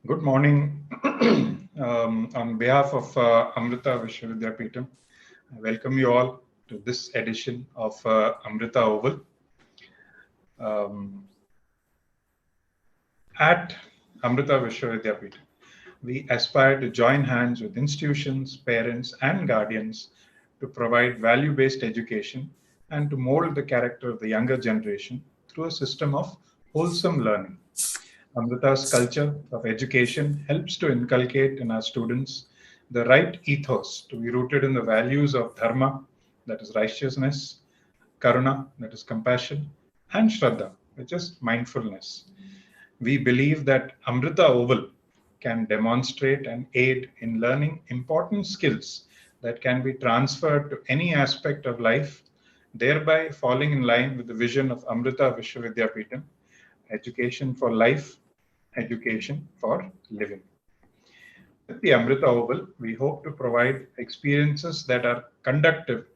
Good morning. On behalf of Amrita Vishwavidyapeetham, I welcome you all to this edition of Amrita Oval. Um, at Amrita Vishwavidyapeetham, we aspire to join hands with institutions, parents, and guardians to provide value based education and to mold the character of the younger generation through a system of wholesome learning. Amrita's culture of education helps to inculcate in our students the right ethos to be rooted in the values of dharma, that is righteousness, karuna, that is compassion, and shraddha, which is mindfulness. We believe that Amrita Oval can demonstrate and aid in learning important skills that can be transferred to any aspect of life, thereby falling in line with the vision of Amrita Vishwavidyapeetham, education for life, education for living. With the Amrita Oval, we hope to provide experiences that are conductive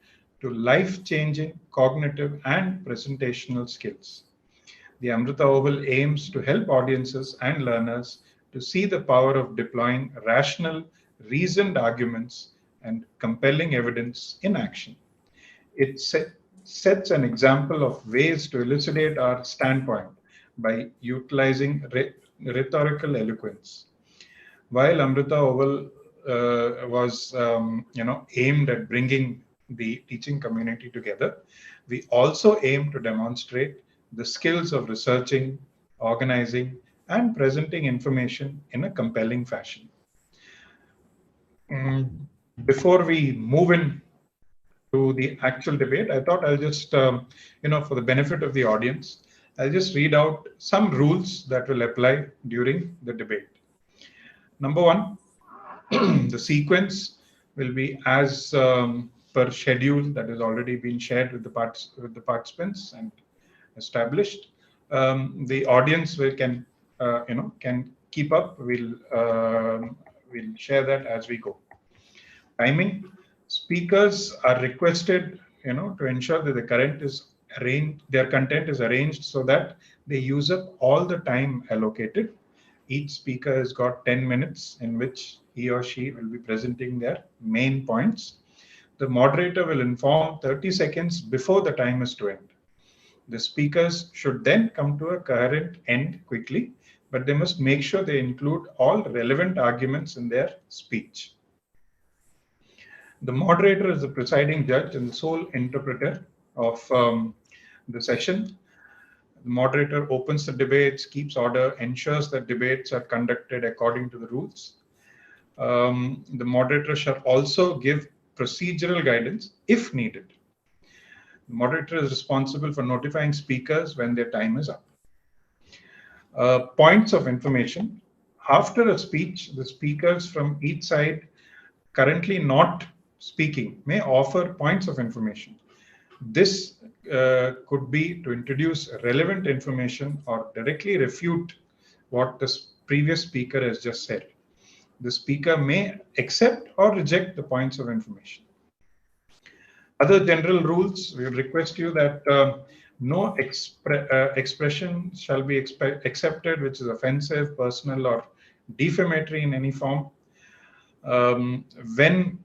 to life changing cognitive and presentational skills. The Amrita Oval aims to help audiences and learners to see the power of deploying rational, reasoned arguments and compelling evidence in action. It sets an example of ways to elucidate our standpoint by utilizing rhetorical eloquence. While Amrita Oval was, aimed at bringing the teaching community together, we also aim to demonstrate the skills of researching, organizing, and presenting information in a compelling fashion. Mm, Before we move in to the actual debate, I thought I'll just, for the benefit of the audience, I'll just read out some rules that will apply during the debate. Number one, the sequence will be as per schedule that has already been shared with the participants and established. The audience can keep up. We'll share that as we go. Timing: speakers are requested, to ensure that their content is arranged so that they use up all the time allocated. Each speaker has got 10 minutes in which he or she will be presenting their main points. The moderator will inform 30 seconds before the time is to end. The speakers should then come to a coherent end quickly, but they must make sure they include all relevant arguments in their speech. The moderator is the presiding judge and the sole interpreter of the session. The moderator opens the debates, keeps order, ensures that debates are conducted according to the rules. The moderator shall also give procedural guidance if needed. The moderator is responsible for notifying speakers when their time is up. Points of information. After a speech, the speakers from each side currently not speaking may offer points of information. This could be to introduce relevant information or directly refute what the previous speaker has just said. The speaker may accept or reject the points of information. Other general rules: we request you that no expression shall be accepted which is offensive, personal, or defamatory in any form. When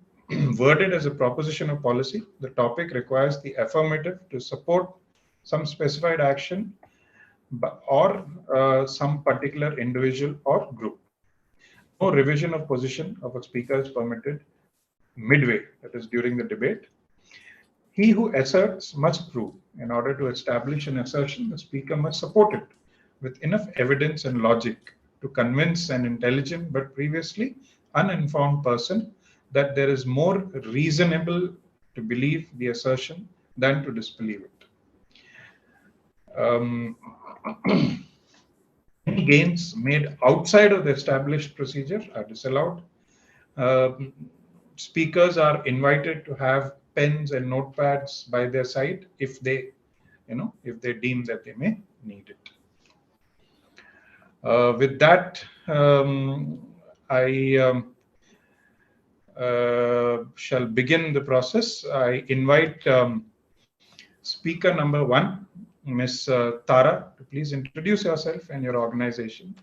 worded as a proposition of policy, the topic requires the affirmative to support some specified action or some particular individual or group. No revision of position of a speaker is permitted midway, that is during the debate. He who asserts must prove. In order to establish an assertion, the speaker must support it with enough evidence and logic to convince an intelligent but previously uninformed person that there is more reasonable to believe the assertion than to disbelieve it. Any gains made outside of the established procedure are disallowed. Speakers are invited to have pens and notepads by their side if they deem that they may need it. With that, I shall begin the process. I invite speaker number one, Ms. Tara, to please introduce yourself and your organization.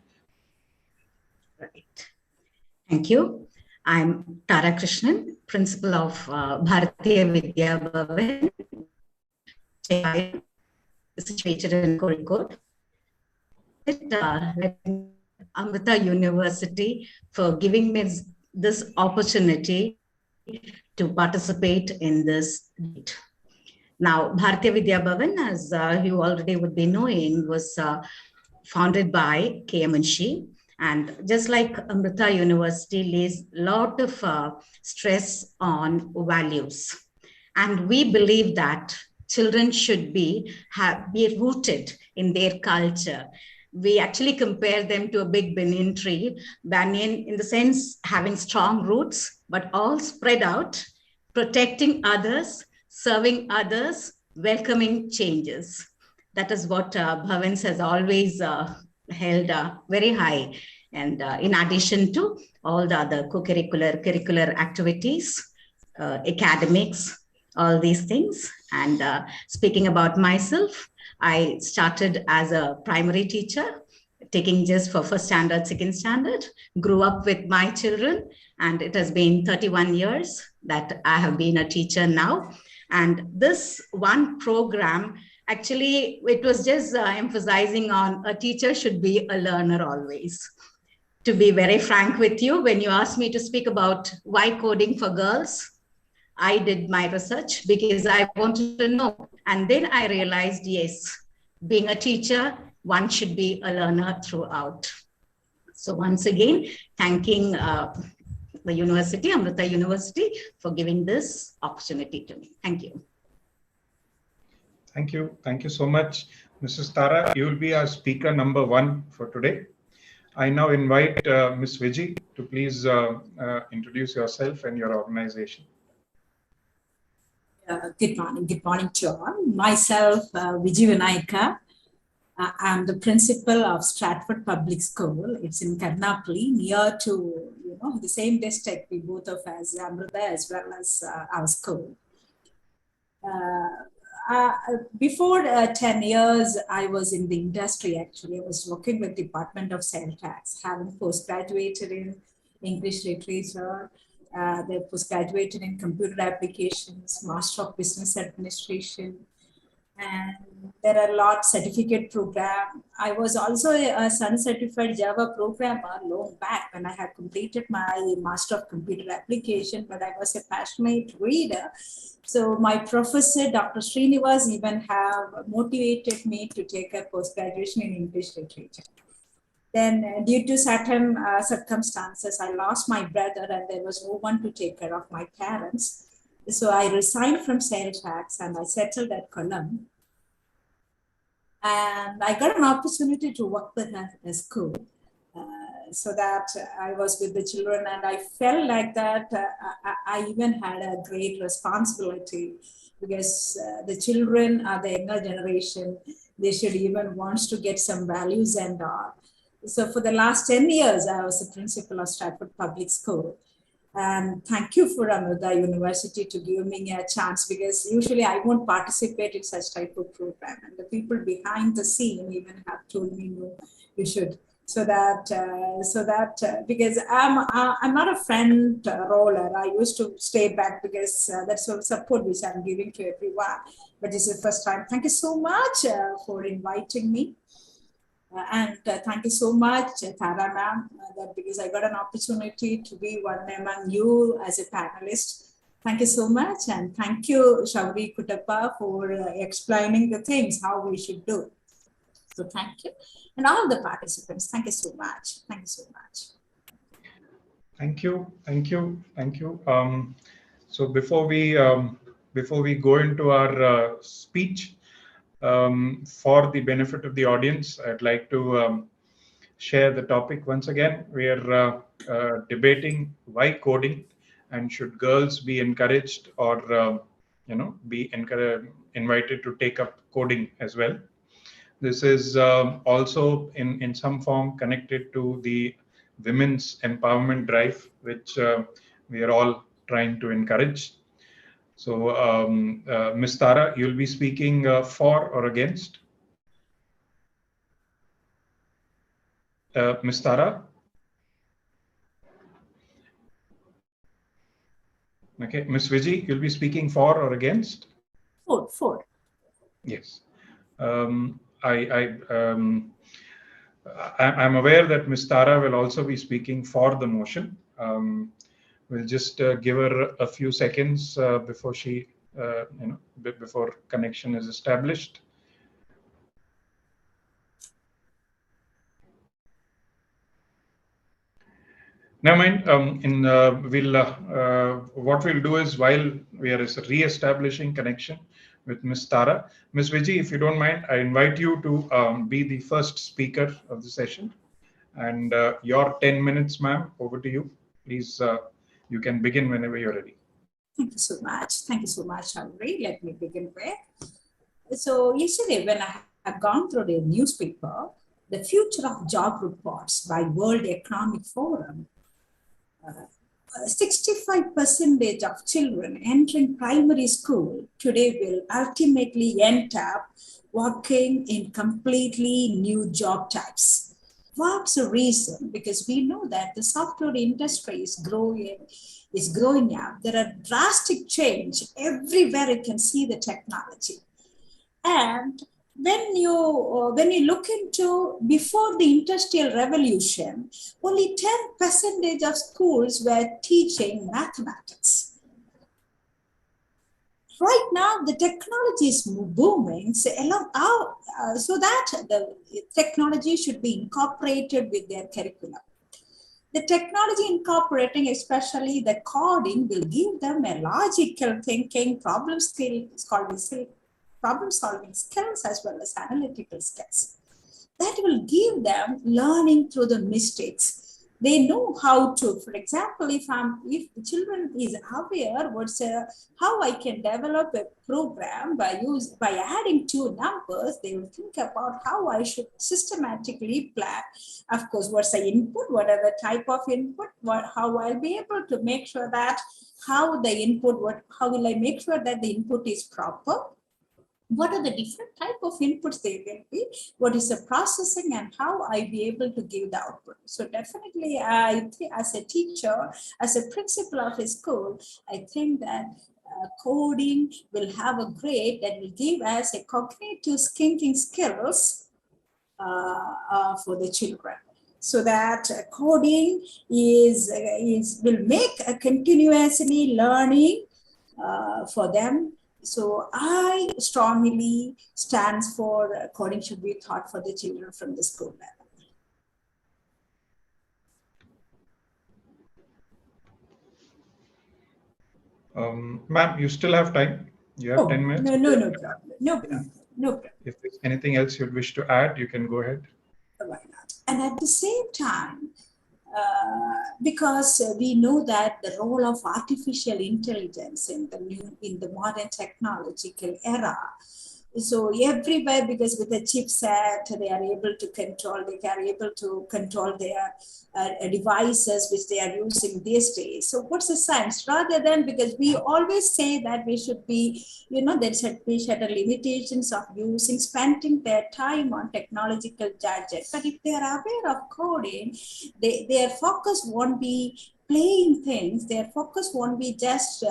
Right. Thank you. I'm Tara Krishnan, principal of Bharatiya Vidya Bhavan, Chennai, situated in Kozhikode. Amrita University for giving me this opportunity to participate in this debate. Now, Bharatiya Vidya Bhavan, as you already would be knowing, was founded by K.M. Munshi. And just like Amrita University lays a lot of stress on values. And we believe that children should be rooted in their culture. We actually compare them to a big banyan tree, banyan in the sense having strong roots, but all spread out, protecting others, serving others, welcoming changes. That is what Bhavans has always held very high. And in addition to all the other curricular activities, academics, all these things. And speaking about myself, I started as a primary teacher, taking just for first standard, second standard, grew up with my children, and it has been 31 years that I have been a teacher now. And this one program, actually, it was just emphasizing on a teacher should be a learner always. To be very frank with you, when you asked me to speak about why coding for girls, I did my research because I wanted to know. And then I realized, yes, being a teacher, one should be a learner throughout. So once again, thanking the university, Amrita University, for giving this opportunity to me. Thank you. Thank you. Thank you so much. Mrs. Tara, you will be our speaker number 1 for today. I now invite Ms. Viji to please introduce yourself and your organization. Good morning to all. Myself, Viji Vinayaka. I'm the principal of Stratford Public School. It's in Karnapalli, near to, the same district, we both of us, Amrita, as well as our school. Before 10 years, I was in the industry, actually. I was working with Department of Sales Tax, having postgraduated in English literature, they postgraduated in computer applications, Master of Business Administration, and there are a lot certificate program. I was also a Sun certified Java programmer long back when I had completed my Master of Computer Application, but I was a passionate reader. So my professor, Dr. Srinivas, even have motivated me to take a post-graduation in English literature. Then due to certain circumstances, I lost my brother and there was no one to take care of my parents. So I resigned from sales tax and I settled at Kollam. And I got an opportunity to work with a school. So that I was with the children and I felt like that I even had a great responsibility because the children are the younger generation. They should even want to get some values and all. So for the last 10 years, I was the principal of Stratford Public School. And thank you for Amrita University to give me a chance because usually I won't participate in such type of program. And the people behind the scene even have told me, no, you should. So that because I'm not a friend roller. I used to stay back because that's the support which I'm giving to everyone. But this is the first time. Thank you so much for inviting me. And thank you so much, Tara ma'am, because I got an opportunity to be one among you as a panelist. Thank you so much. And thank you, Shauri Kutappa, for explaining the things, how we should do. So thank you. And all the participants, thank you so much. Thank you so much. Thank you. Thank you. Thank you. So before we go into our speech, for the benefit of the audience, I'd like to share the topic once again. We are debating why coding and should girls be encouraged or be invited to take up coding as well. This is also in some form connected to the women's empowerment drive, which we are all trying to encourage. So, Ms. Tara, you'll be speaking for or against? Ms. Tara? Okay, Ms. Viji, you'll be speaking for or against? For. Yes. Um, I'm aware that Ms. Tara will also be speaking for the motion. We'll just give her a few seconds before she, before connection is established. Never mind. What we'll do is while we are re-establishing connection with Ms. Tara, Ms. Viji, if you don't mind, I invite you to be the first speaker of the session. And your 10 minutes, ma'am, over to you. Please, you can begin whenever you're ready. Thank you so much. Thank you so much, Amrita. Let me begin with. So yesterday, when I have gone through the newspaper, the future of job reports by World Economic Forum, 65% of children entering primary school today will ultimately end up working in completely new job types. What's the reason? Because we know that the software industry is growing up. There are drastic change everywhere. You can see the technology. And when you look into before the industrial revolution, only 10% of schools were teaching mathematics. Right now, the technology is booming, so that the technology should be incorporated with their curriculum. The technology incorporating, especially the coding, will give them a logical thinking, problem solving skills as well as analytical skills. That will give them learning through the mistakes. They know how to, for example, if the children is aware how I can develop a program by adding two numbers, they will think about how I should systematically plan. Of course, what's the input, what are the type of input, how I'll be able to make sure that how will I make sure that the input is proper. What are the different type of inputs they will be, what is the processing, and how I be able to give the output. So definitely, I think as a teacher, as a principal of a school, I think that coding will have a grade that will give us a cognitive thinking skills for the children. So that coding will make a continuously learning for them. So I strongly stands for coding should be taught for the children from the school level. Ma'am, you still have time. You have 10 minutes. No problem. If there's anything else you'd wish to add, you can go ahead. Why not? And at the same time, because we know that the role of artificial intelligence in the modern technological era. So everywhere, because with the chipset, they are able to control their devices which they are using these days. So what's the science? Rather than, because we always say that we should be, there should be certain limitations of spending their time on technological gadgets. But if they are aware of coding, their focus won't be playing things. Their focus won't be just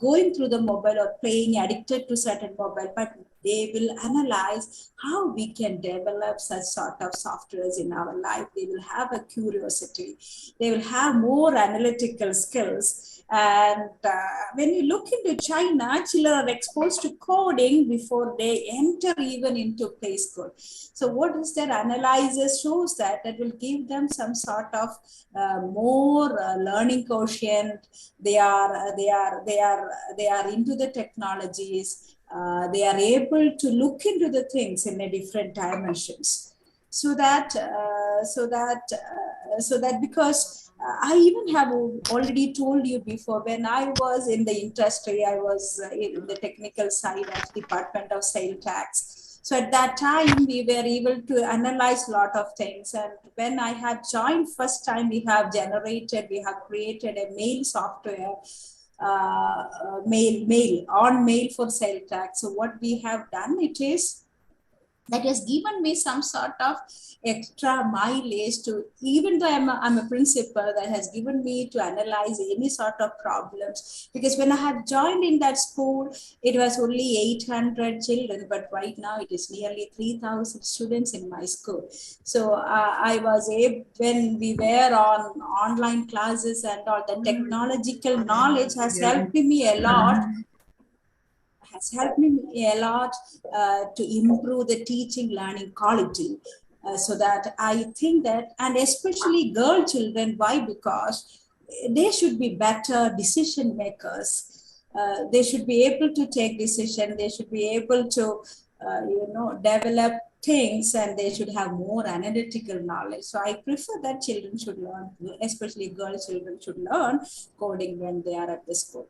going through the mobile or playing addicted to certain mobile, but they will analyze how we can develop such sort of softwares in our life. They will have a curiosity. They will have more analytical skills. And when you look into China, children are exposed to coding before they enter even into play school. So what is their analysis shows that will give them some sort of more learning quotient. They are into the technologies. They are able to look into the things in a different dimensions. So that because I even have already told you before, when I was in the industry, I was in the technical side at Department of Sales Tax. So at that time, we were able to analyze a lot of things. And when I had joined first time, we have created a mail software, mail for sales tax. So what we have done, it is that has given me some sort of extra mileage to, even though I'm a principal, that has given me to analyze any sort of problems. Because when I had joined in that school, it was only 800 children, but right now it is nearly 3,000 students in my school. So I was able, when we were on online classes and all, the technological knowledge has helped me a lot, to improve the teaching learning quality. So that I think that, and especially girl children, why? Because they should be better decision makers. They should be able to take decision. They should be able to, develop things, and they should have more analytical knowledge. So I prefer that children should learn, especially girl children should learn coding when they are at the school.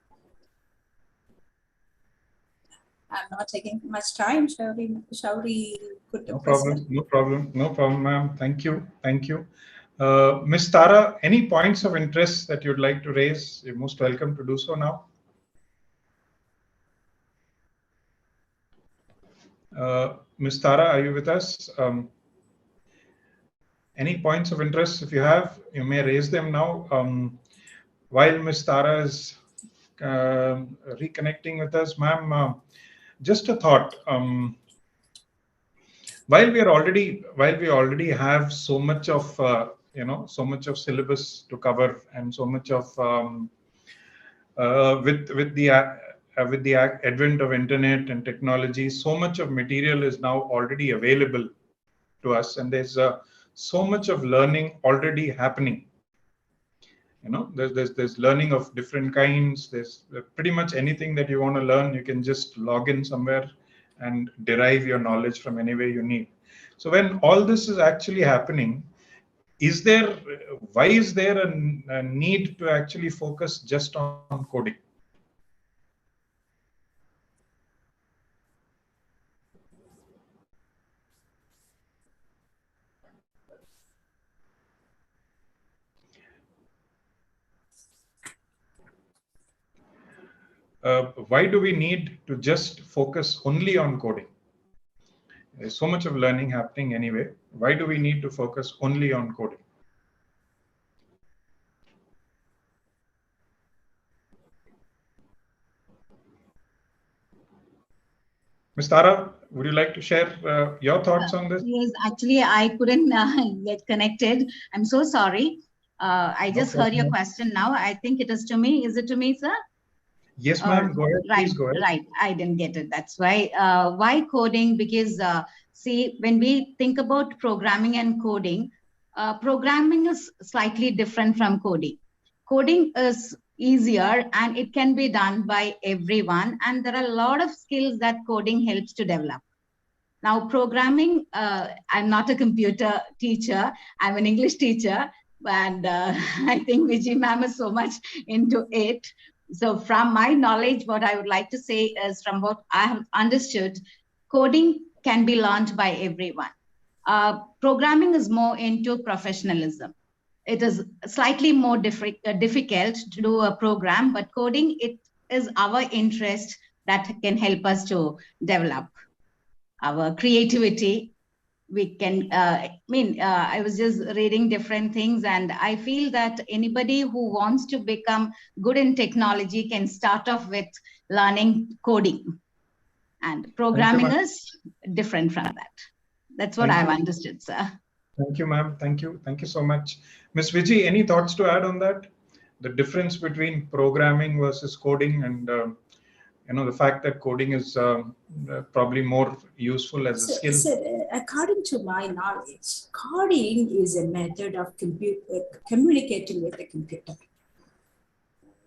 I'm not taking much time. Shauri could No problem, no problem, no problem, ma'am. Thank you, thank you. Ms. Tara, any points of interest that you'd like to raise? You're most welcome to do so now. Ms. Tara, are you with us? Any points of interest? If you have, you may raise them now. While Ms. Tara is reconnecting with us, ma'am, just a thought. While we already have so much of so much of syllabus to cover, and so much of with the advent of internet and technology, so much of material is now already available to us, and there's so much of learning already happening. There's learning of different kinds. There's pretty much anything that you want to learn, you can just log in somewhere and derive your knowledge from anywhere you need. So when all this is actually happening, why is there a need to actually focus just on coding? Why do we need to just focus only on coding? There's so much of learning happening anyway. Why do we need to focus only on coding? Ms. Tara, would you like to share your thoughts on this? Yes, actually, I couldn't get connected. I'm so sorry. I just heard your question now. I think it is to me. Is it to me, sir? Yes, ma'am. Go ahead. Right, please go ahead. right. I didn't get it. That's why. Why coding? Because see, when we think about programming and coding, programming is slightly different from coding. Coding is easier and it can be done by everyone. And there are a lot of skills that coding helps to develop. Now, programming, I'm not a computer teacher. I'm an English teacher. And I think Vijay ma'am is so much into it. So from my knowledge, what I would like to say is, from what I have understood, coding can be learned by everyone. Programming is more into professionalism. It is slightly more difficult to do a program, but coding, it is our interest that can help us to develop our creativity. We can, I was just reading different things, and I feel that anybody who wants to become good in technology can start off with learning coding, and programming is different from that. That's what I've understood, sir. Thank you, ma'am. Thank you. Thank you so much. Ms. Vijay, any thoughts to add on that? The difference between programming versus coding, and the fact that coding is probably more useful as a skill. So, according to my knowledge, coding is a method of communicating with the computer.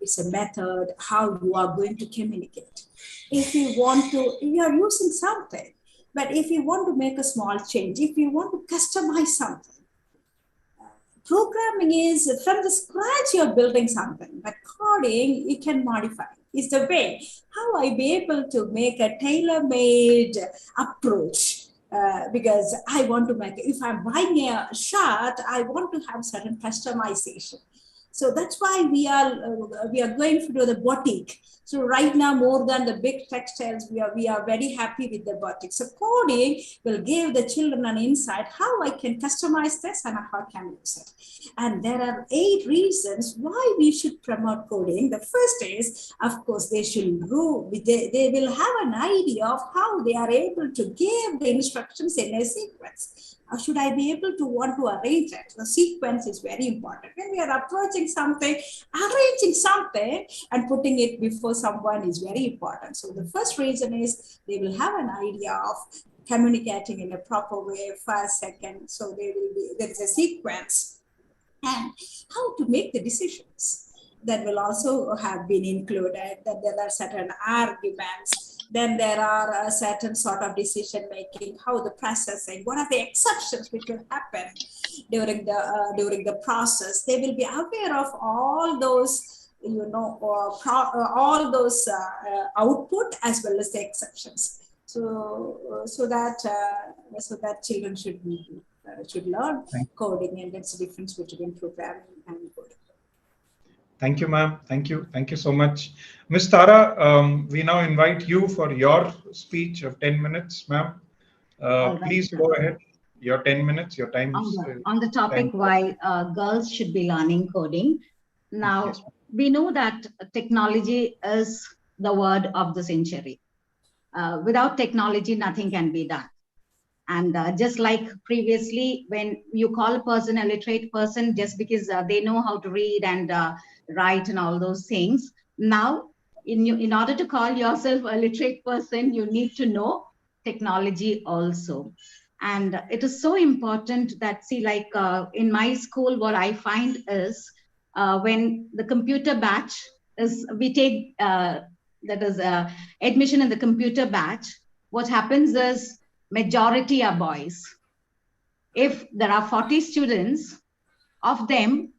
It's a method how you are going to communicate. If you want to, you are using something, but if you want to make a small change, if you want to customize something, programming is from the scratch, you're building something, but coding, you can modify. Is the way how I be able to make a tailor-made approach, because I want to make, if I'm buying a shirt, I want to have certain customization. So that's why we are going to the boutique. So right now, more than the big textiles, we are very happy with the boutique. So coding will give the children an insight how I can customize this and how I can use it. And there are 8 reasons why we should promote coding. The first is, of course, they will have an idea of how they are able to give the instructions in a sequence. Or should I be able to want to arrange it? The sequence is very important. When we are approaching something, arranging something and putting it before someone is very important. So the first reason is they will have an idea of communicating in a proper way, first, second. So there is a sequence. And how to make the decisions that will also have been included, that there are certain arguments. Then there are a certain sort of decision making, how the processing, what are the exceptions which will happen during the process. They will be aware of all those, all those output as well as the exceptions. So that children should learn coding, and that's the difference between programming and coding. Thank you, ma'am. Thank you. Thank you so much. Ms. Tara, we now invite you for your speech of 10 minutes, ma'am. Right, please go ahead. Your 10 minutes, your time. On the topic why girls should be learning coding. Now, yes, we know that technology is the word of the century. Without technology, nothing can be done. And just like previously, when you call a person a literate person, just because they know how to read and write and all those things, now in order to call yourself a literate person, you need to know technology also. And it is so important that, see, like in my school, what I find is when the computer batch is, we take that is admission in the computer batch, what happens is majority are boys. If there are 40 students, of them,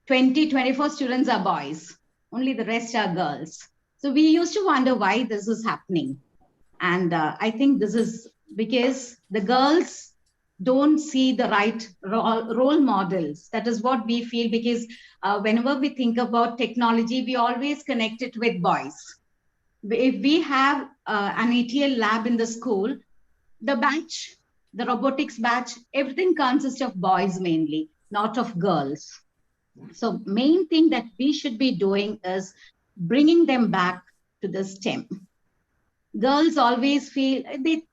24 students are boys. Only the rest are girls. So we used to wonder why this is happening. And I think this is because the girls don't see the right role models. That is what we feel, because whenever we think about technology, we always connect it with boys. If we have an ETL lab in the school, the batch, the robotics batch, everything consists of boys mainly, not of girls. So main thing that we should be doing is bringing them back to the STEM. Girls always feel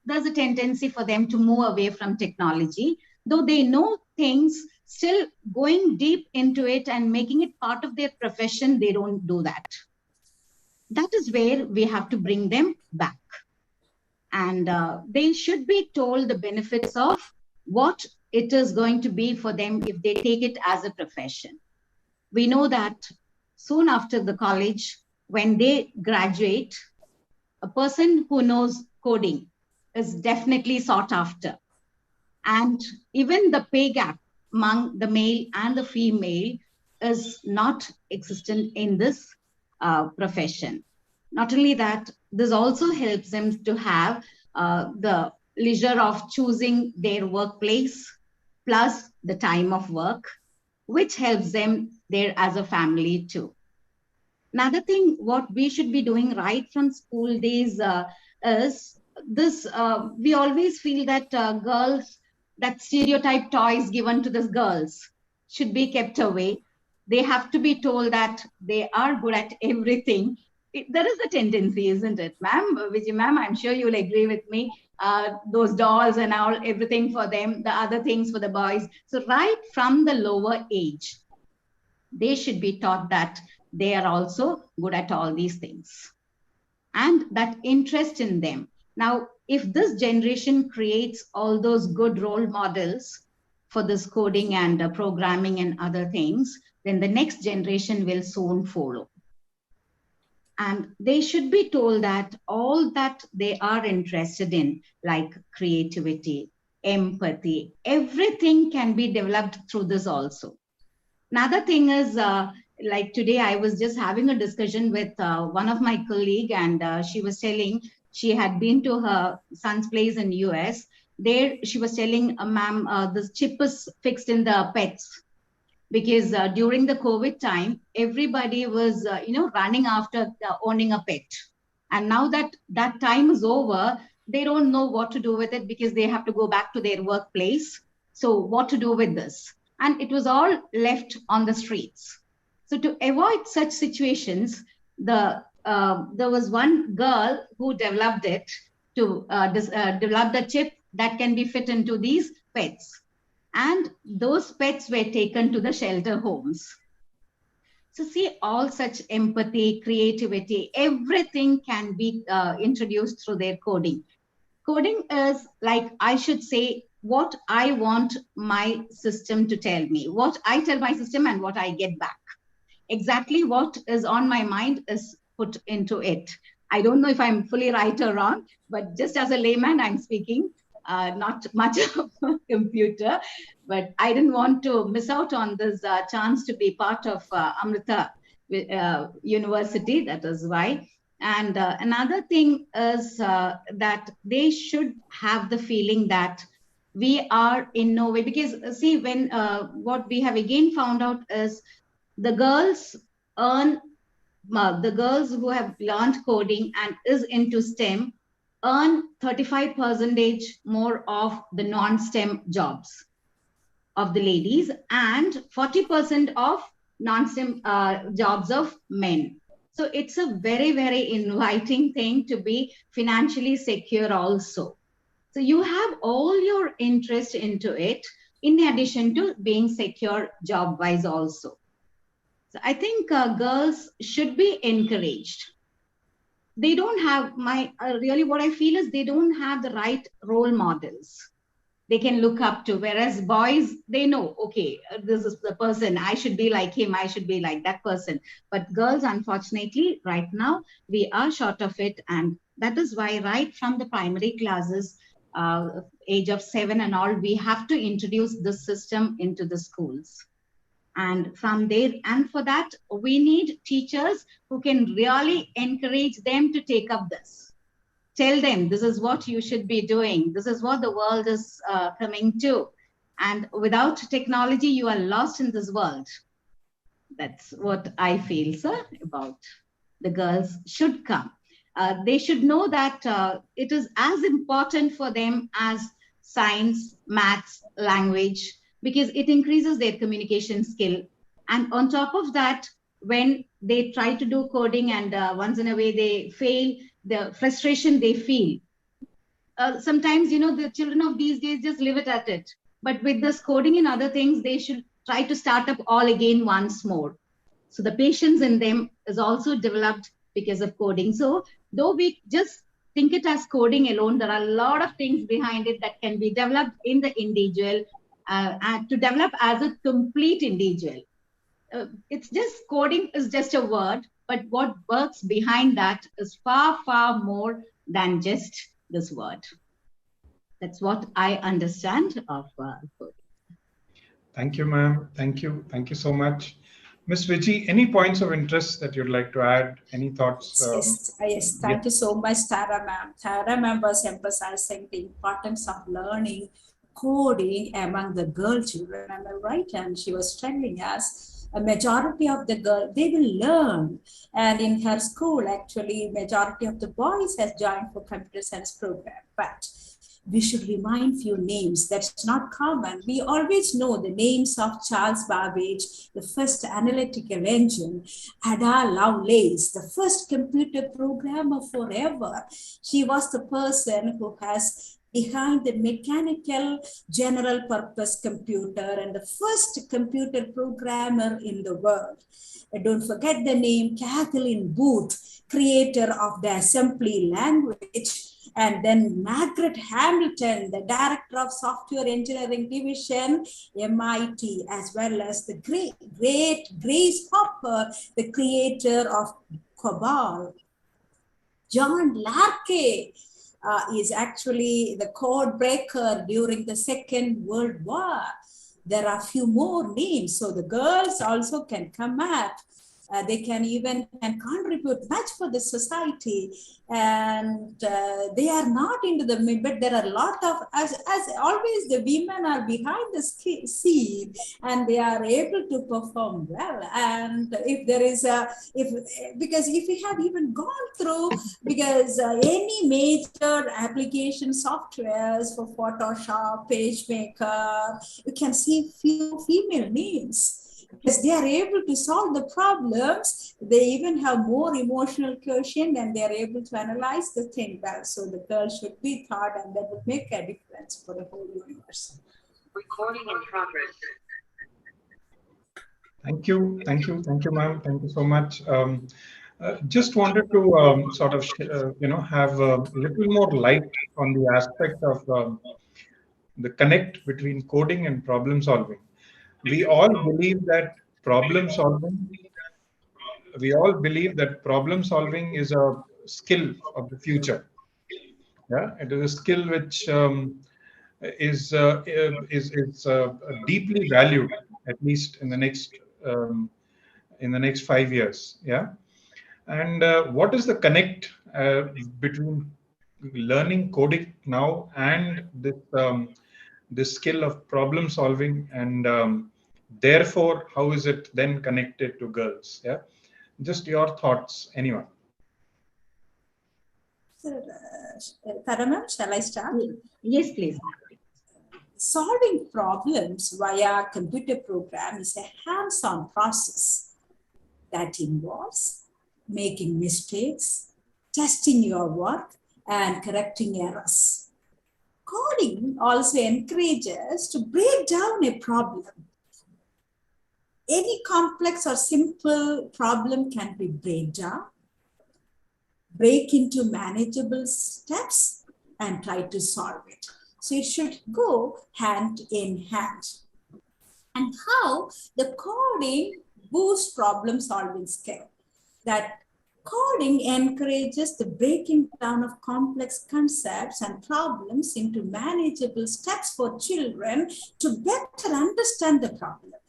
there's a tendency for them to move away from technology, though they know things, still going deep into it and making it part of their profession, they don't do that. That is where we have to bring them back. And they should be told the benefits of what it is going to be for them if they take it as a profession. We know that soon after the college, when they graduate, a person who knows coding is definitely sought after. And even the pay gap among the male and the female is not existent in this profession. Not only that, this also helps them to have the leisure of choosing their workplace plus the time of work, which helps them there as a family too. Another thing, what we should be doing right from school days is this, we always feel that girls, that stereotype toys given to the girls should be kept away. They have to be told that they are good at everything. There is a tendency, isn't it, ma'am? Vijay ma'am, I'm sure you'll agree with me. Those dolls and all, everything for them, the other things for the boys. So right from the lower age, they should be taught that they are also good at all these things. And that interest in them. Now, if this generation creates all those good role models for this coding and programming and other things, then the next generation will soon follow. And they should be told that all that they are interested in, like creativity, empathy, everything can be developed through this also. Another thing is, like today, I was just having a discussion with one of my colleagues, and she was telling she had been to her son's place in US. There, she was telling, ma'am, this chip is fixed in the pets. because during the COVID time, everybody was, running after owning a pet. And now that that time is over, they don't know what to do with it because they have to go back to their workplace. So what to do with this? And it was all left on the streets. So to avoid such situations, there was one girl who developed it to develop the chip that can be fit into these pets. And those pets were taken to the shelter homes. So see, all such empathy, creativity, everything can be introduced through their coding. Coding is like, I should say, what I want my system to tell me, what I tell my system and what I get back. Exactly what is on my mind is put into it. I don't know if I'm fully right or wrong, but just as a layman, I'm speaking, not much of a computer, but I didn't want to miss out on this chance to be part of Amrita University. That is why. And another thing is that they should have the feeling that we are in no way, because see, when what we have again found out is the girls earn, the girls who have learned coding and is into STEM earn 35% more of the non-STEM jobs of the ladies and 40% of non-STEM jobs of men. So it's a very, very inviting thing to be financially secure also. So you have all your interest into it in addition to being secure job-wise also. So I think girls should be encouraged. They don't have really what I feel is they don't have the right role models they can look up to. Whereas boys, they know, okay, this is the person, I should be like him, I should be like that person. But girls, unfortunately, right now, we are short of it. And that is why right from the primary classes, age of 7 and all, we have to introduce this system into the schools. And from there, and for that, we need teachers who can really encourage them to take up this. Tell them this is what you should be doing. This is what the world is coming to. And without technology, you are lost in this world. That's what I feel, sir, about the girls should come. They should know that it is as important for them as science, maths, language, because it increases their communication skill. And on top of that, when they try to do coding and once in a way they fail, the frustration they feel. Sometimes, the children of these days just leave it at it. But with this coding and other things, they should try to start up all again once more. So the patience in them is also developed because of coding. So though we just think it as coding alone, there are a lot of things behind it that can be developed in the individual and to develop as a complete individual. It's just coding is just a word, but what works behind that is far, far more than just this word. That's what I understand of coding. Thank you, ma'am. Thank you. Thank you so much. Ms. Viji, any points of interest that you'd like to add? Any thoughts? Yes. Thank you so much, Tara ma'am. Tara ma'am was emphasizing the importance of learning coding among the girl children. Am I right? And she was telling us a majority of the girls, they will learn. And in her school, actually, majority of the boys has joined for computer science program. But we should remind few names that's not common. We always know the names of Charles Babbage, the first analytical engine, Ada Lovelace, the first computer programmer forever. She was the person who has behind the mechanical general purpose computer and the first computer programmer in the world. Don't forget the name Kathleen Booth, creator of the assembly language. And then Margaret Hamilton, the director of software engineering division, MIT, as well as the great Grace Hopper, the creator of COBOL. John Larkey is actually the code breaker during the Second World War. There are a few more names, so the girls also can come up. They can contribute much for the society, and they are not into the mid. But there are a lot of, as always, the women are behind the scene, and they are able to perform well. And if there is because if we have even gone through, because any major application softwares for Photoshop, PageMaker, you can see few female names. Because they are able to solve the problems, they even have more emotional quotient, and they are able to analyze the thing well. So the girl should be taught, and that would make a difference for the whole universe. Recording in progress. Thank you, ma'am. Thank you so much. Just wanted to sort of, have a little more light on the aspect of the connect between coding and problem solving. We all believe that problem solving. We all believe that problem solving is a skill of the future. Yeah, it is a skill which is deeply valued, at least in the next 5 years. Yeah, and what is the connect between learning coding now and this skill of problem solving, and therefore how is it then connected to girls? Yeah, just your thoughts, anyone. Taramam, shall I start? Yes, please. Solving problems via computer program is a hands-on process that involves making mistakes, testing your work, and correcting errors. Coding also encourages to break down a problem. Any complex or simple problem can be break into manageable steps, and try to solve it. So it should go hand in hand. And how the coding boosts problem solving skill. That coding encourages the breaking down of complex concepts and problems into manageable steps for children to better understand the problem.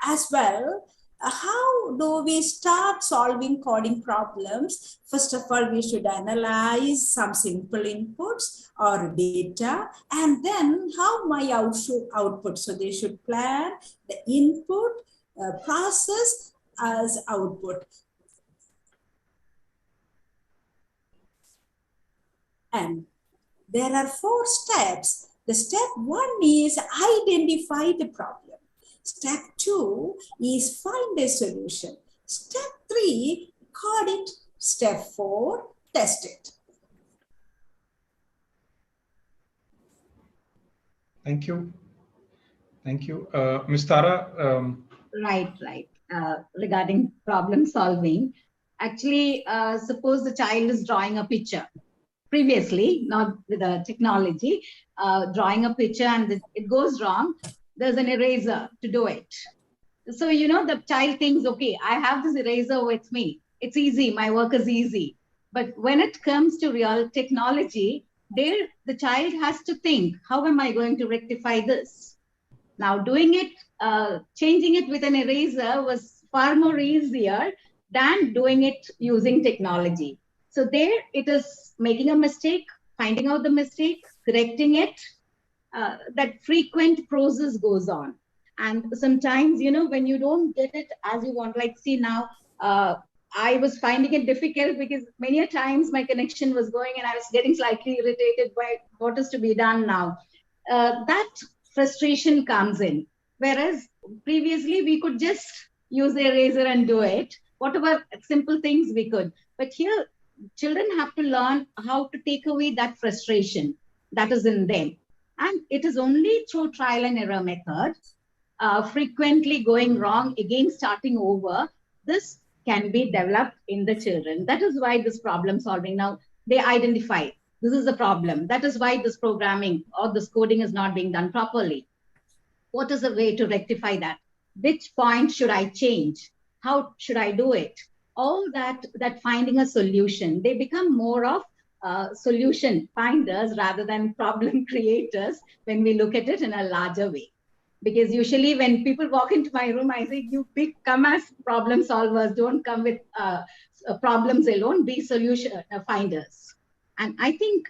As well, how do we start solving coding problems? First of all, we should analyze some simple inputs or data, and then how my output. So they should plan the input, process as output. And there are 4 steps. The step 1 is identify the problem. Step 2 is find a solution. Step 3, code it. Step 4, test it. Thank you. Ms. Tara. Right. Regarding problem solving, actually, suppose the child is drawing a picture. Previously, not with the technology, drawing a picture and it goes wrong, there's an eraser to do it. So, the child thinks, okay, I have this eraser with me. It's easy. My work is easy. But when it comes to real technology, the child has to think, how am I going to rectify this? Now, doing it, changing it with an eraser was far more easier than doing it using technology. So there it is making a mistake, finding out the mistake, correcting it. That frequent process goes on. And sometimes, when you don't get it as you want, like see now, I was finding it difficult because many a times my connection was going and I was getting slightly irritated by what is to be done now. That frustration comes in. Whereas previously we could just use the eraser and do it, whatever simple things we could. But here, children have to learn how to take away that frustration that is in them. And it is only through trial and error method, frequently going wrong, again starting over, this can be developed in the children. That is why this problem solving, now they identify, this is the problem. That is why this programming or this coding is not being done properly. What is the way to rectify that? Which point should I change? How should I do it? All that finding a solution, they become more of solution finders rather than problem creators when we look at it in a larger way. Because usually when people walk into my room, I say, you come as problem solvers, don't come with problems alone, be solution finders. And I think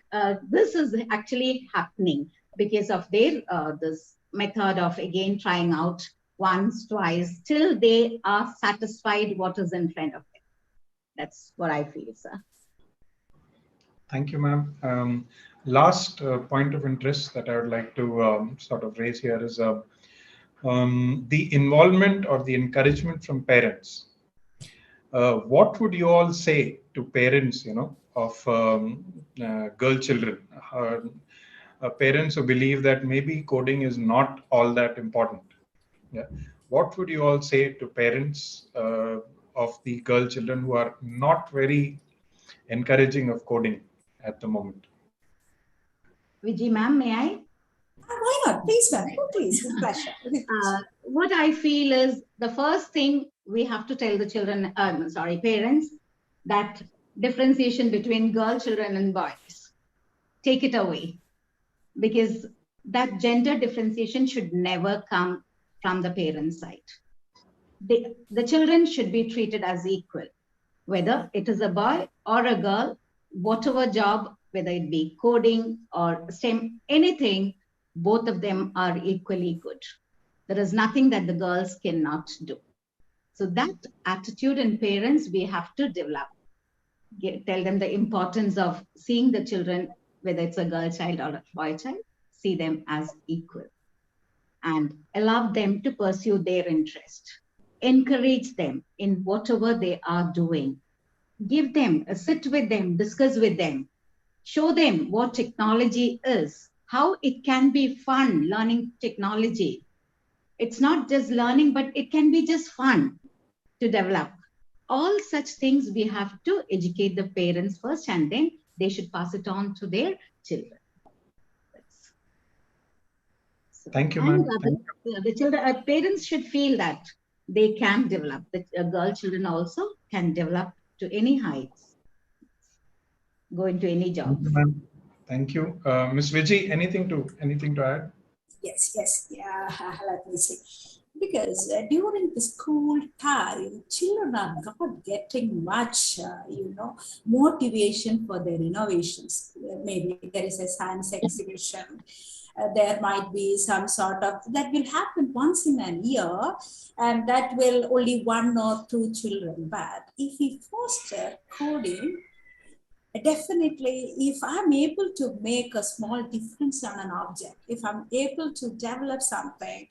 this is actually happening because of their this method of again trying out once, twice, till they are satisfied what is in front of them. That's what I feel, sir. Thank you, ma'am. Last point of interest that I would like to sort of raise here is the involvement or the encouragement from parents. What would you all say to parents, of girl children? Parents who believe that maybe coding is not all that important. Yeah. What would you all say to parents of the girl children who are not very encouraging of coding at the moment? Vijay, ma'am, may I? Why not? Please, ma'am. Please, with pleasure. What I feel is the first thing we have to tell the children, parents, that differentiation between girl children and boys, take it away, because that gender differentiation should never come from the parents' side. The children should be treated as equal, whether it is a boy or a girl, whatever job, whether it be coding or STEM, anything, both of them are equally good. There is nothing that the girls cannot do. So that attitude in parents, we have to develop. Tell them the importance of seeing the children, whether it's a girl child or a boy child, see them as equal and allow them to pursue their interest. Encourage them in whatever they are doing. Give them, sit with them, discuss with them. Show them what technology is, how it can be fun learning technology. It's not just learning, but it can be just fun to develop. All such things we have to educate the parents first, and then they should pass it on to their children. Thank you, ma'am. The children, parents should feel that they can develop. The girl children also can develop to any heights, go into any job. Thank you, Ms. Vijay. Anything to add? Yes. Yeah, let me see. Because during the school time, children are not getting much, motivation for their innovations. Maybe there is a science exhibition. There might be some sort of, that will happen once in a year, and that will only 1 or 2 children. But if we foster coding, definitely, if I'm able to make a small difference on an object, if I'm able to develop something,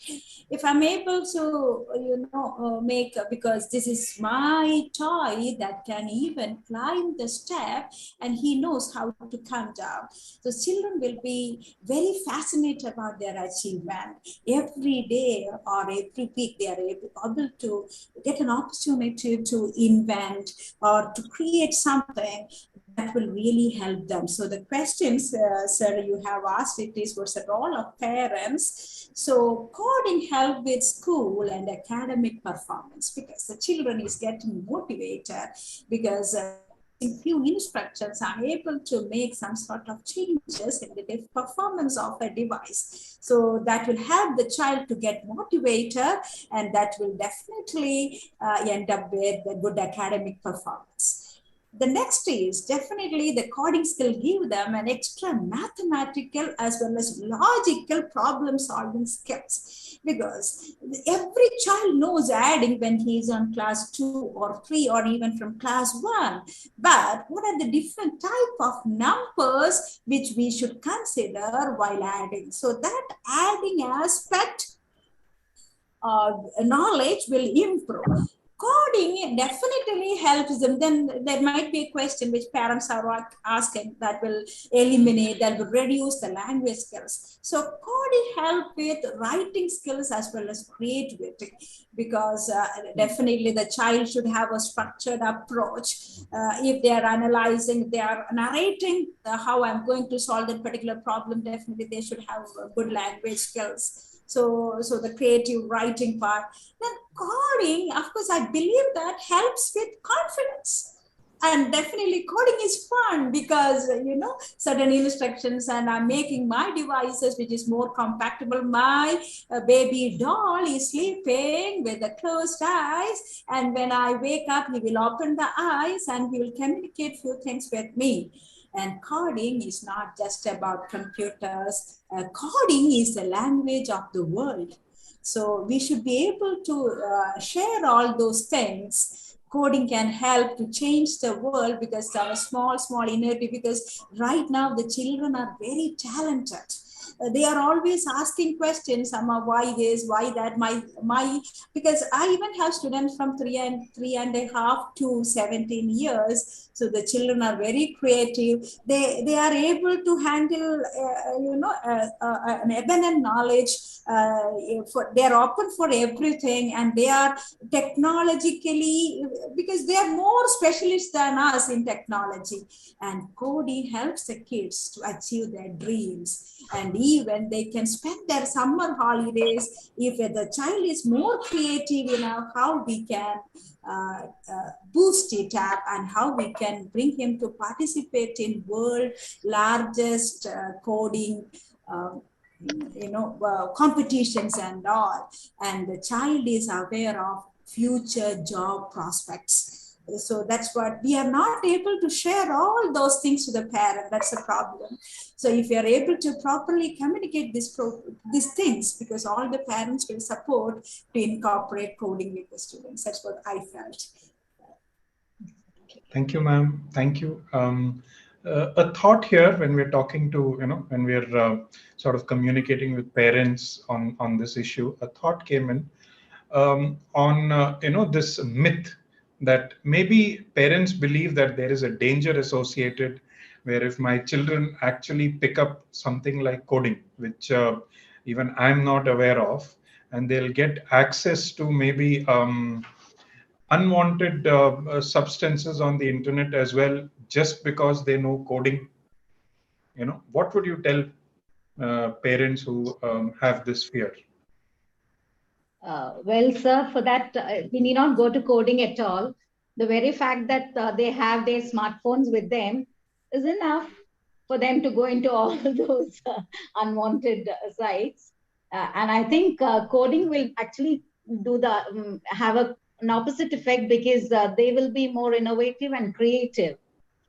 if I'm able to, make, because this is my toy that can even climb the step and he knows how to come down. So children will be very fascinated about their achievement. Every day or every week, they are able to get an opportunity to invent or to create something that will really help them. So the questions, sir, you have asked, it is what's the role of parents. So coding help with school and academic performance, because the children is getting motivated, because in few instructions are able to make some sort of changes in the performance of a device. So that will help the child to get motivated, and that will definitely end up with a good academic performance. The next is definitely the coding skill give them an extra mathematical as well as logical problem solving skills, because every child knows adding when he is on class 2 or 3 or even from class 1. But what are the different type of numbers which we should consider while adding? So that adding aspect knowledge will improve. Coding definitely helps them. Then there might be a question which parents are asking that will eliminate, that will reduce the language skills. So coding help with writing skills as well as creativity, because definitely the child should have a structured approach. If they are analyzing, they are narrating how I'm going to solve that particular problem, definitely they should have good language skills. So the creative writing part. Then coding, of course, I believe that helps with confidence. And definitely coding is fun because, certain instructions, and I'm making my devices which is more compatible. My baby doll is sleeping with the closed eyes, and when I wake up, he will open the eyes and he will communicate few things with me. And coding is not just about computers. Coding is the language of the world. So we should be able to share all those things. Coding can help to change the world because our small initiative, because right now the children are very talented. They are always asking questions, why this, why that, because I even have students from three and a half to 17 years. So the children are very creative. They are able to handle, an abundant knowledge. They are open for everything, and they are technologically, because they are more specialists than us in technology. And coding helps the kids to achieve their dreams. And even they can spend their summer holidays. If the child is more creative, how we can boost it up, and how we can bring him to participate in world largest coding competitions and all. And the child is aware of future job prospects. So that's what we are not able to share all those things to the parent. That's a problem. So if you are able to properly communicate these things, because all the parents will support to incorporate coding with the students. That's what I felt. Thank you, ma'am. Thank you. A thought here when we're talking to, when we're sort of communicating with parents on this issue, a thought came in on, this myth that maybe parents believe that there is a danger associated where if my children actually pick up something like coding, which even I'm not aware of, and they'll get access to maybe unwanted substances on the internet as well, just because they know coding. What would you tell parents who have this fear? Well, sir, for that, we need not go to coding at all. The very fact that they have their smartphones with them is enough for them to go into all those unwanted sites. And I think coding will actually do have an opposite effect, because they will be more innovative and creative.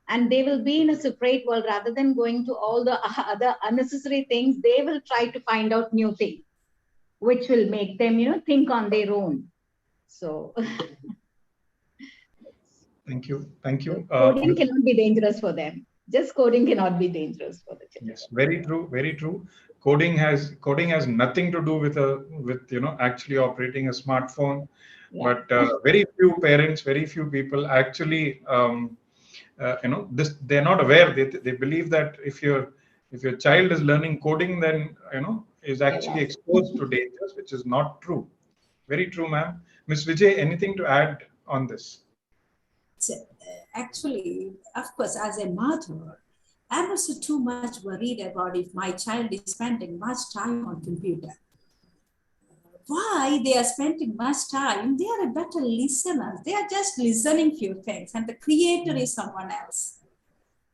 And they will be in a separate world rather than going to all the other unnecessary things. They will try to find out new things, which will make them, think on their own. So Thank you. Thank you. Coding cannot be dangerous for them. Just coding cannot be dangerous for the children. Yes, very true. Very true. Coding has nothing to do with actually operating a smartphone. Yeah. But very few parents, very few people actually they're not aware. They believe that if your child is learning coding, then is actually exposed to dangers, which is not true. Very true, ma'am. Ms. Vijay, anything to add on this? So, actually, of course, as a mother, I'm also too much worried about if my child is spending much time on computer. Why they are spending much time? They are a better listener. They are just listening few things, and the creator is someone else.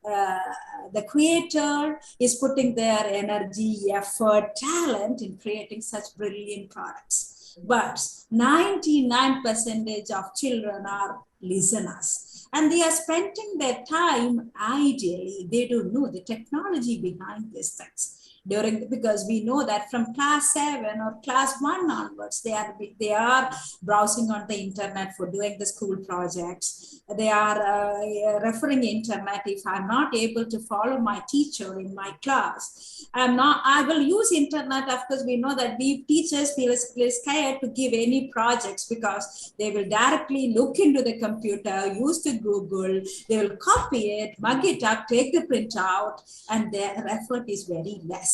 The creator is putting their energy, effort, talent in creating such brilliant products. But 99% of children are listeners, and they are spending their time, ideally, they don't know the technology behind these things. Because we know that from class 7 or class 1 onwards, they are browsing on the internet for doing the school projects. They are referring internet. If I'm not able to follow my teacher in my class, I will use internet. Of course, we know that we teachers feel scared to give any projects, because they will directly look into the computer, use the Google, they will copy it, mug it up, take the printout, and their effort is very less.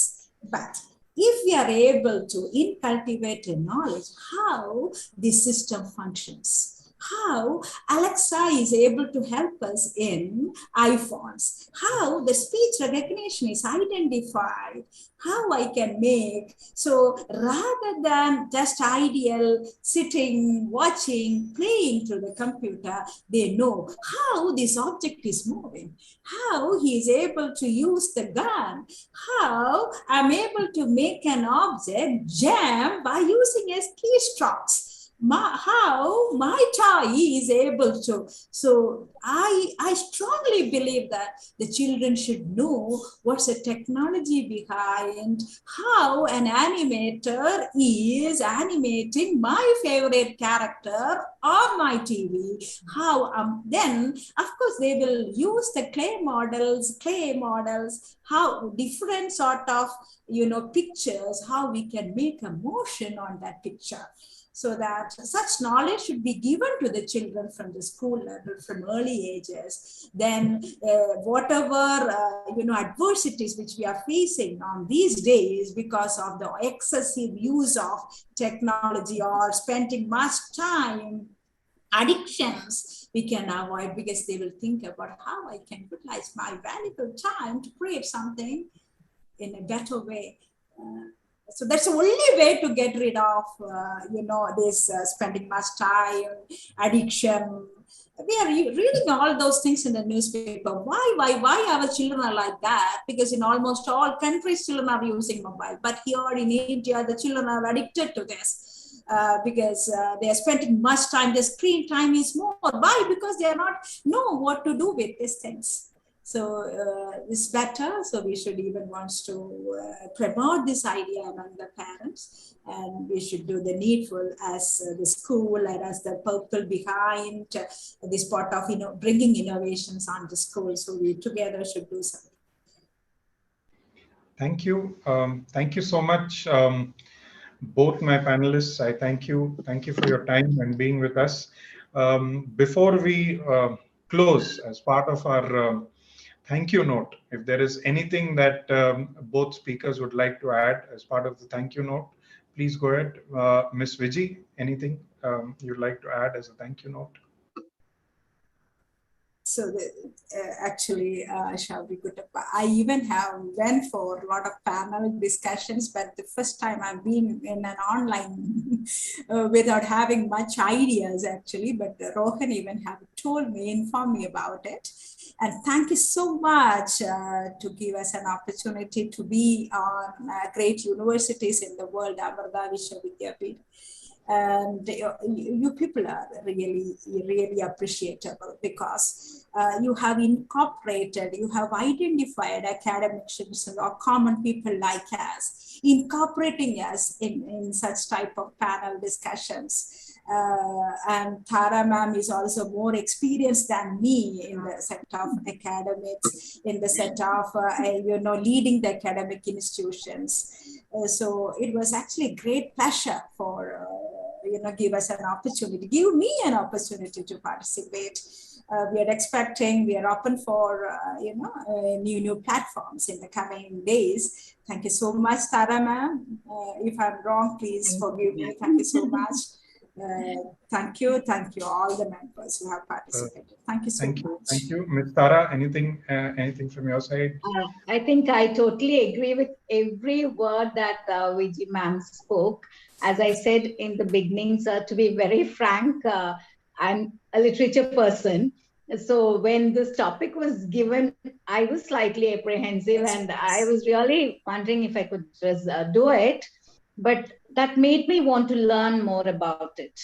But if we are able to cultivate a knowledge how the system functions, how Alexa is able to help us in iPhones, how the speech recognition is identified, how I can make. So rather than just ideal sitting, watching, playing through the computer, they know how this object is moving, how he is able to use the gun, how I'm able to make an object jam by using as keystrokes. How my toy is able to. So I strongly believe that the children should know what's the technology behind, how an animator is animating my favorite character on my TV. How then, of course, they will use the clay models, how different sort of pictures, how we can make a motion on that picture. So that such knowledge should be given to the children from the school level, from early ages. Then whatever adversities which we are facing on these days because of the excessive use of technology or spending much time, addictions we can avoid, because they will think about how I can utilize my valuable time to create something in a better way. So that's the only way to get rid of, this spending much time, addiction. We are reading all those things in the newspaper. Why our children are like that? Because in almost all countries, children are using mobile. But here in India, the children are addicted to this. Because they are spending much time, the screen time is more. Why? Because they are not know what to do with these things. So it's better. So we should even want to promote this idea among the parents, and we should do the needful as the school and as the purple behind this part of bringing innovations on the school. So we together should do something. Thank you. Thank you so much, both my panelists. I thank you. Thank you for your time and being with us. Before we close, as part of our thank you note, if there is anything that both speakers would like to add as part of the thank you note, please go ahead. Ms. Viji, anything you'd like to add as a thank you note? So actually, Shabri Kuttappa, I even went for a lot of panel discussions, but the first time I've been in an online without having much ideas actually, but Rohan even informed me about it. And thank you so much to give us an opportunity to be on great universities in the world, Amrita Vishwavidyapith. And you people are really, really appreciable, because you have incorporated, you have identified academicians or common people like us, incorporating us in such type of panel discussions. And Tara ma'am is also more experienced than me in the set of academics, in the set of leading the academic institutions. So it was actually a great pleasure for give me an opportunity to participate. We are expecting, we are open for new platforms in the coming days. Thank you so much, Tara ma'am. If I'm wrong, please forgive me. Thank you so much. Thank you all the members who have participated. Thank you so much. Thank you. Ms. Tara, anything from your side? I think I totally agree with every word that Viji ma'am spoke. As I said in the beginning, sir, to be very frank, I'm a literature person. So when this topic was given, I was slightly apprehensive, and I was really wondering if I could just do it. But that made me want to learn more about it.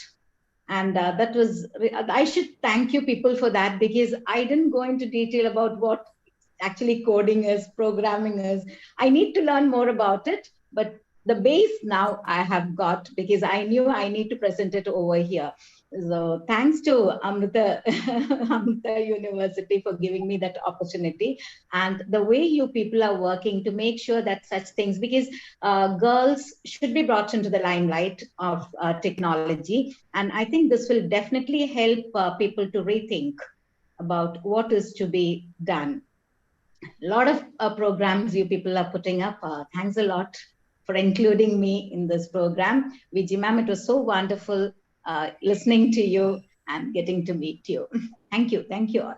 And I should thank you people for that, because I didn't go into detail about what actually coding is, programming is. I need to learn more about it, but the base now I have got, because I knew I need to present it over here. So thanks to Amrita University for giving me that opportunity, and the way you people are working to make sure that such things, because girls should be brought into the limelight of technology. And I think this will definitely help people to rethink about what is to be done. A lot of programs you people are putting up. Thanks a lot for including me in this program. Viji ma'am, it was so wonderful listening to you. and getting to meet you. Thank you. Thank you all.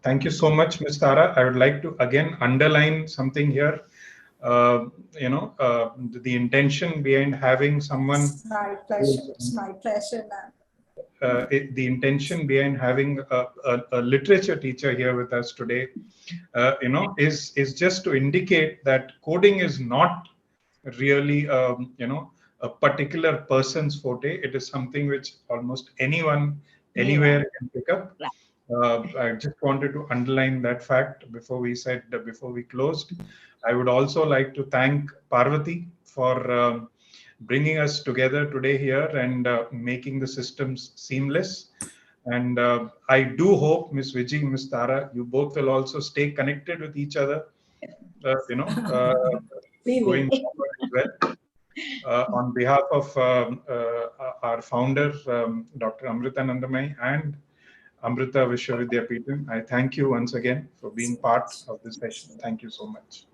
Thank you so much, Ms. Tara. I would like to again underline something here. The intention behind having someone. It's my pleasure. It's my pleasure, ma'am. The intention behind having a literature teacher here with us today, is just to indicate that coding is not really, a particular person's forte. It is something which almost anyone, anywhere can pick up. I just wanted to underline that fact before we closed. I would also like to thank Parvati for bringing us together today here and making the systems seamless. And I do hope, Ms. Vijay, Ms. Tara, you both will also stay connected with each other, going forward as well. On behalf of our founder, Dr. Amrita Nandamai and Amrita Vishwavidyapeetham, I thank you once again for being part of this session. Thank you so much.